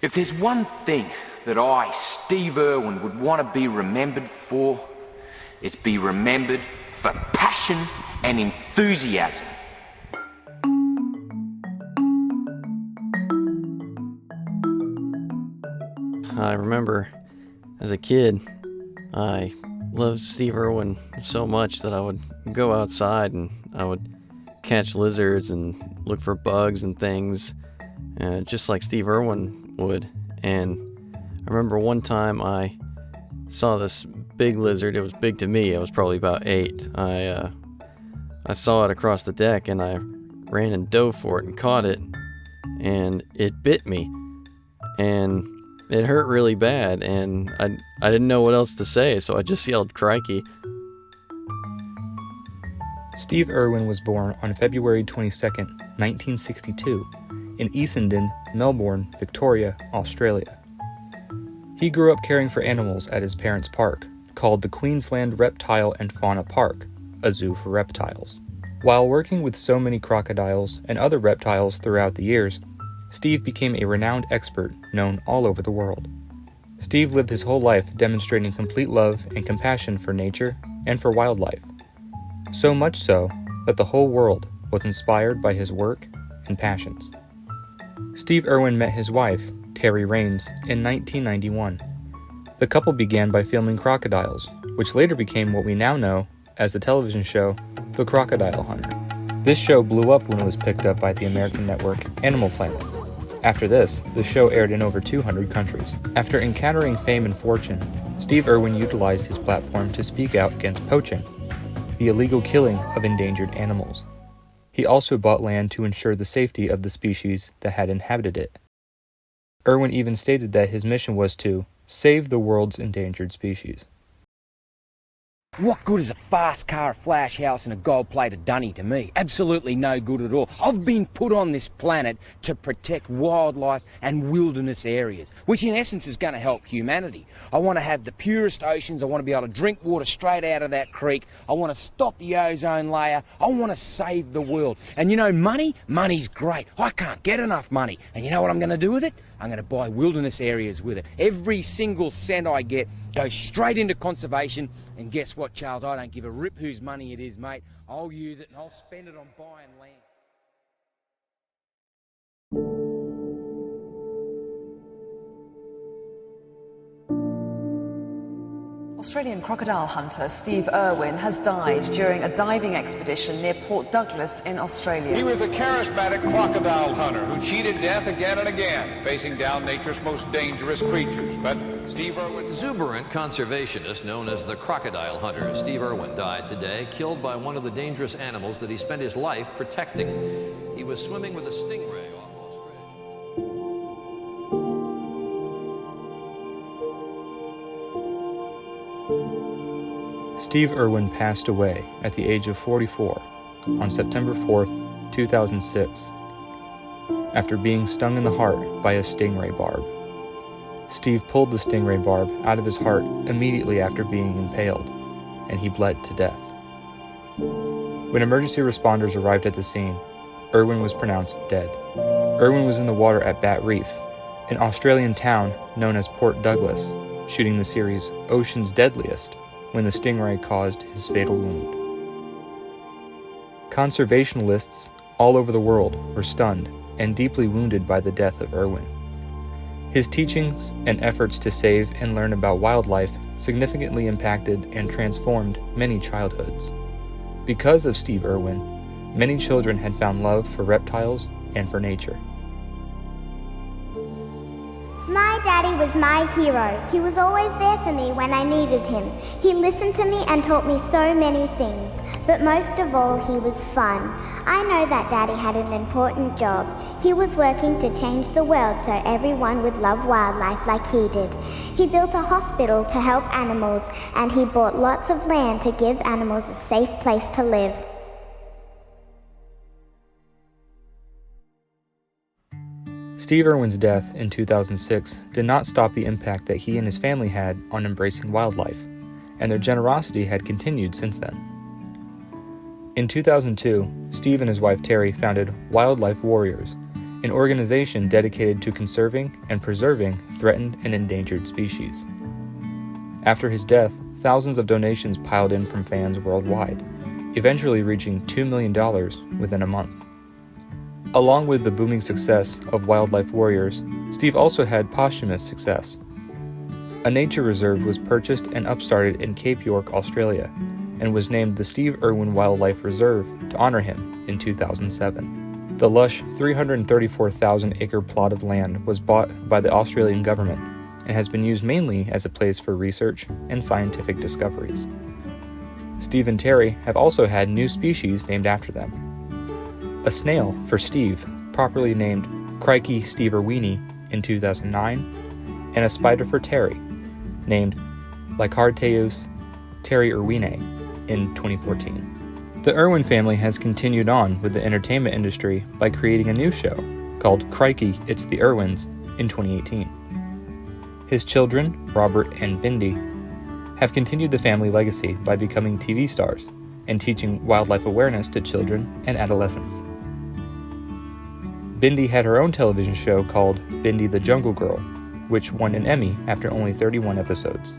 If there's one thing that I, Steve Irwin, would want to be remembered for, it's be remembered for passion and enthusiasm. I remember as a kid, I loved Steve Irwin so much that I would go outside and I would catch lizards and look for bugs and things, just like Steve Irwin would. And I remember one time I saw this big lizard. It was big to me. I was probably about 8. I saw it across the deck and I ran and dove for it and caught it, and it bit me. And it hurt really bad, and I didn't know what else to say, so I just yelled, "Crikey." Steve Irwin was born on February 22, 1962, in Essendon, Melbourne, Victoria, Australia. He grew up caring for animals at his parents' park, called the Queensland Reptile and Fauna Park, a zoo for reptiles. While working with so many crocodiles and other reptiles throughout the years, Steve became a renowned expert known all over the world. Steve lived his whole life demonstrating complete love and compassion for nature and for wildlife. So much so that the whole world was inspired by his work and passions. Steve Irwin met his wife, Terry Raines, in 1991. The couple began by filming crocodiles, which later became what we now know as the television show The Crocodile Hunter. This show blew up when it was picked up by the American network Animal Planet. After this, the show aired in over 200 countries. After encountering fame and fortune, Steve Irwin utilized his platform to speak out against poaching, the illegal killing of endangered animals. He also bought land to ensure the safety of the species that had inhabited it. Irwin even stated that his mission was to save the world's endangered species. What good is a fast car, a flash house and a gold-plated dunny to me? Absolutely no good at all. I've been put on this planet to protect wildlife and wilderness areas, which in essence is going to help humanity. I want to have the purest oceans. I want to be able to drink water straight out of that creek. I want to stop the ozone layer. I want to save the world. And you know, money's great. I can't get enough money. And you know what I'm going to do with it? I'm going to buy wilderness areas with it. Every single cent I get goes straight into conservation. And guess what, Charles? I don't give a rip whose money it is, mate. I'll use it and I'll spend it on buying land. Australian crocodile hunter Steve Irwin has died during a diving expedition near Port Douglas in Australia. He was a charismatic crocodile hunter who cheated death again and again, facing down nature's most dangerous creatures. But Steve Irwin... Exuberant conservationist known as the crocodile hunter, Steve Irwin died today, killed by one of the dangerous animals that he spent his life protecting. He was swimming with a stingray off Australia. Steve Irwin passed away at the age of 44 on September 4th, 2006, after being stung in the heart by a stingray barb. Steve pulled the stingray barb out of his heart immediately after being impaled, and he bled to death. When emergency responders arrived at the scene, Irwin was pronounced dead. Irwin was in the water at Bat Reef, an Australian town known as Port Douglas, shooting the series Ocean's Deadliest, when the stingray caused his fatal wound. Conservationists all over the world were stunned and deeply wounded by the death of Irwin. His teachings and efforts to save and learn about wildlife significantly impacted and transformed many childhoods. Because of Steve Irwin, many children had found love for reptiles and for nature. My daddy was my hero. He was always there for me when I needed him. He listened to me and taught me so many things, but most of all, he was fun. I know that daddy had an important job. He was working to change the world so everyone would love wildlife like he did. He built a hospital to help animals, and he bought lots of land to give animals a safe place to live. Steve Irwin's death in 2006 did not stop the impact that he and his family had on embracing wildlife, and their generosity had continued since then. In 2002, Steve and his wife Terry founded Wildlife Warriors, an organization dedicated to conserving and preserving threatened and endangered species. After his death, thousands of donations piled in from fans worldwide, eventually reaching $2 million within a month. Along with the booming success of Wildlife Warriors, Steve also had posthumous success. A nature reserve was purchased and upstarted in Cape York, Australia, and was named the Steve Irwin Wildlife Reserve to honor him in 2007. The lush 334,000-acre plot of land was bought by the Australian government and has been used mainly as a place for research and scientific discoveries. Steve and Terry have also had new species named after them. A snail for Steve, properly named Crikey Steve-Irwini in 2009, and a spider for Terry, named Lycarteus terry-irwinae in 2014. The Irwin family has continued on with the entertainment industry by creating a new show called Crikey, It's the Irwins in 2018. His children, Robert and Bindi, have continued the family legacy by becoming TV stars and teaching wildlife awareness to children and adolescents. Bindi had her own television show called Bindi the Jungle Girl, which won an Emmy after only 31 episodes.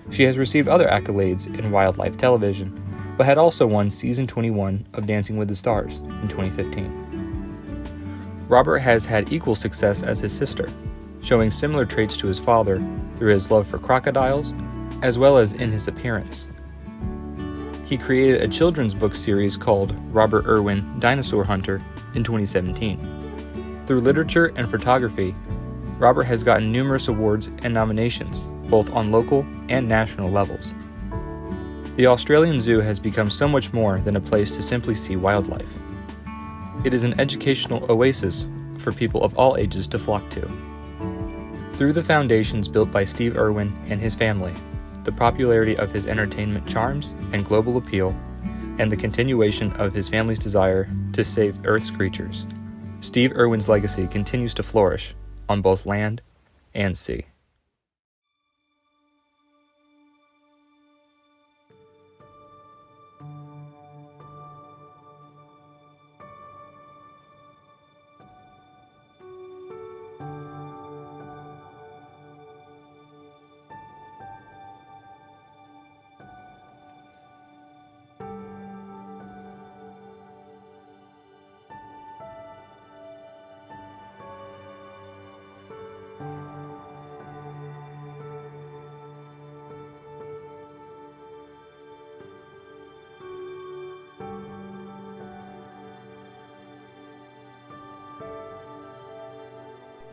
She has received other accolades in wildlife television, but had also won season 21 of Dancing with the Stars in 2015. Robert has had equal success as his sister, showing similar traits to his father through his love for crocodiles, as well as in his appearance. He created a children's book series called Robert Irwin Dinosaur Hunter in 2017. Through literature and photography, Robert has gotten numerous awards and nominations, both on local and national levels. The Australian Zoo has become so much more than a place to simply see wildlife. It is an educational oasis for people of all ages to flock to. Through the foundations built by Steve Irwin and his family, the popularity of his entertainment charms and global appeal, and the continuation of his family's desire to save Earth's creatures, Steve Irwin's legacy continues to flourish on both land and sea.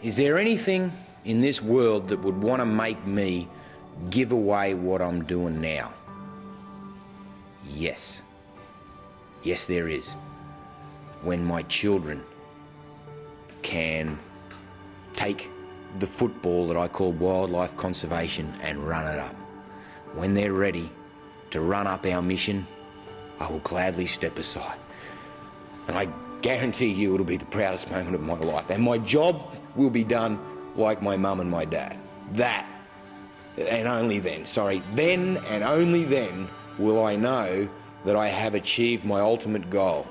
Is there anything in this world that would want to make me give away what I'm doing now? Yes. Yes, there is. When my children can take the football that I call wildlife conservation and run it up. When they're ready to run up our mission, I will gladly step aside. And I guarantee you it'll be the proudest moment of my life. And my job will be done like my mum and my dad. That, and only then, then and only then will I know that I have achieved my ultimate goal.